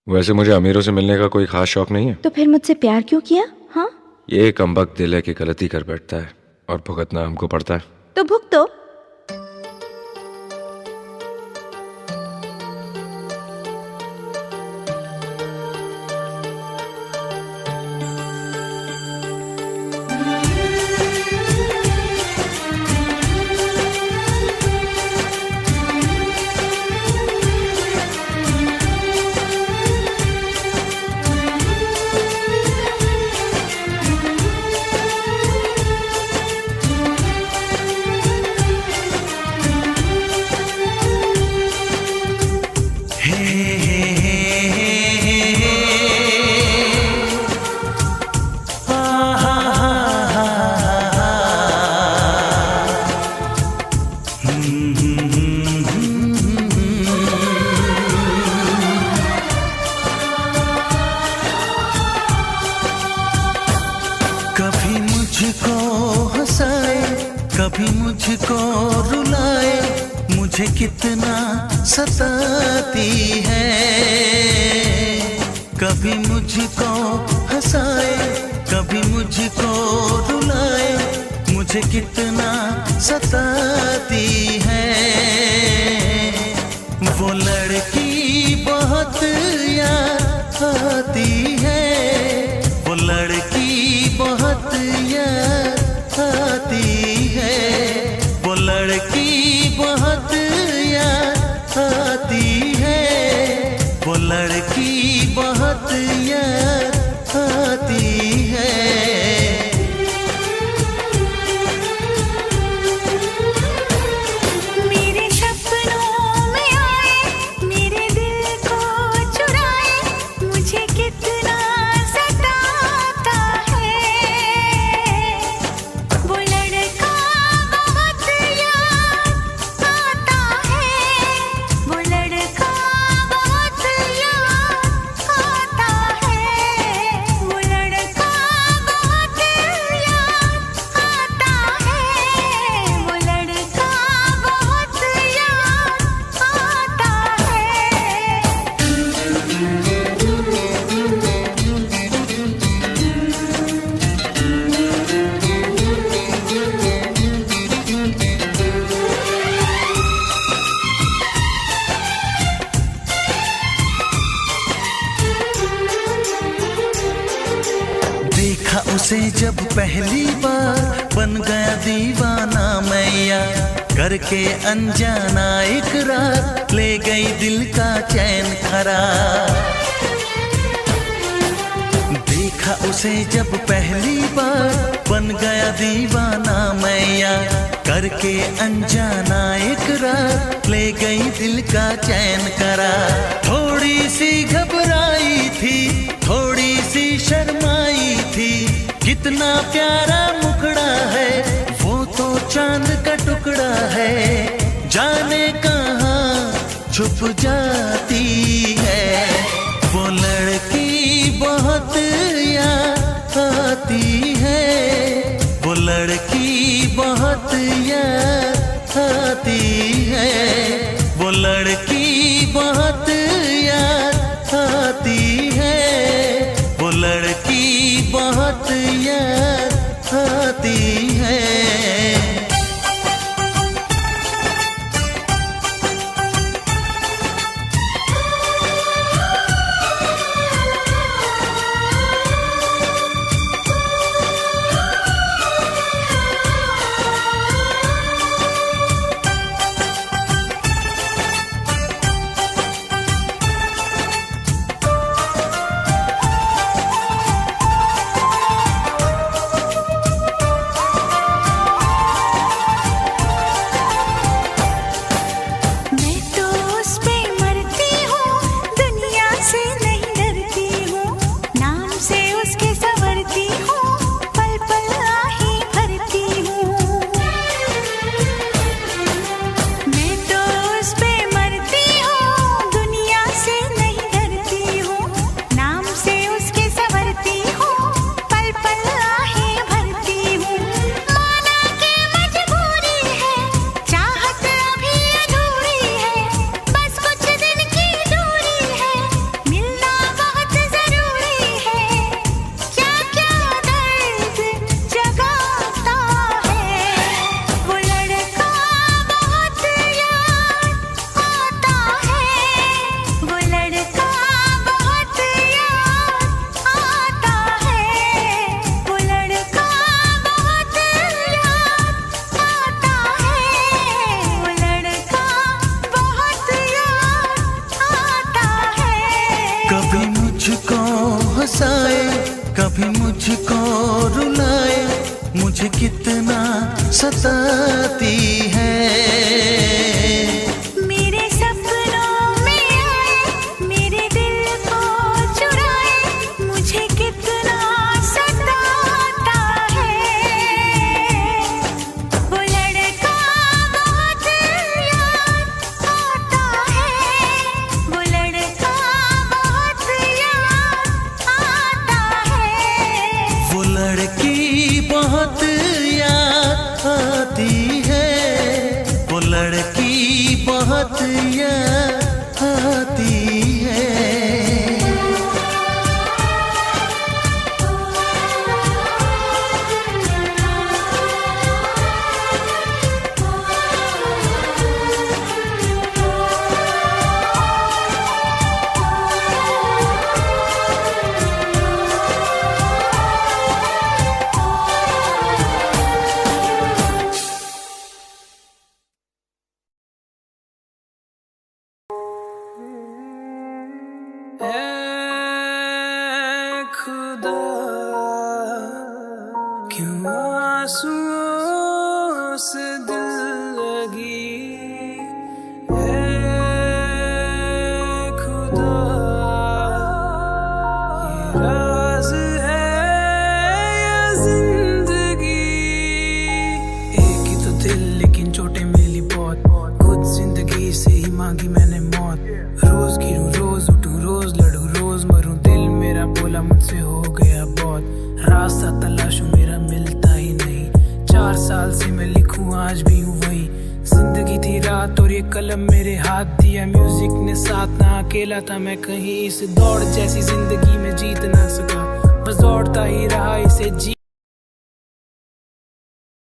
वैसे मुझे अमीरों से मिलने का कोई खास शौक नहीं है। तो फिर मुझसे प्यार क्यों किया? हाँ, ये कमबख्त दिल है कि गलती कर बैठता है और भुगतना हमको पड़ता है। तो भुगतो। कभी मुझको हंसाए, कभी मुझको रुलाए, मुझे कितना सताती है। कभी मुझको हंसाए, कभी मुझको रुलाए, मुझे कितना सताती है। वो लड़की बहुत याद आती है, वो लड़की बहुत याद आती है, वो लड़की बहुत याद आती है, वो लड़की बहुत याद आती है। मेरे सपनों में आए, मेरे दिल को चुराए, मुझे कितना सताता है। वो लड़का बहुत याद आता है, वो लड़का बहुत याद आता है, वो लड़का बहुत याद आता है, वो लड़का बहुत याद आता देखा उसे जब पहली बार, बन गया दीवाना मैया, करके अनजाना इकरार, ले गई दिल का चैन करार। देखा उसे जब पहली बार, बन गया दीवाना मैया, करके अनजाना इकरार, ले गई दिल का चैन करार। थोड़ी सी घबराई थी, थोड़ी सी शर्माई थी, कितना प्यारा मुखड़ा है, वो तो चांद का टुकड़ा है, जाने कहाँ छुप जाती है। वो लड़की बहुत याद आती है, वो लड़की बहुत याद आती है, वो लड़की बहुत याद आती है, वो लड़की बहुत याद आती है। कितना सताती है। मेरे सपनों में आए, मेरे दिल को चुराए, मुझे कितना सताता है। वो लड़का बहुत याद आता है, वो लड़का बहुत याद आता है। वो लड़की बहुत याद आती है, वो लड़की बहुत याद आती है। खुदा क्यों आंसुओं से दिल लगी है। खुदा ये राज है या जिंदगी। एक ही तो दिल लेकिन चोटें मिली बहुत, खुद जिंदगी से ही मांगी मैंने मौत। रोज गिरूं रोज उठूं रोज लड़ूं रोज मरूं, दिल मेरा बोला मुझसे हो गया बहुत। रास्ता तलाशूं मेरा मिलता ही नहीं, 4 साल से मैं लिखूं आज भी हूँ वही। जिंदगी थी रात और ये कलम मेरे हाथ दिया म्यूजिक ने साथ, ना अकेला था मैं कहीं। इस दौड़ जैसी जिंदगी में जीत ना सका, बस दौड़ता ही रहा इसे जी।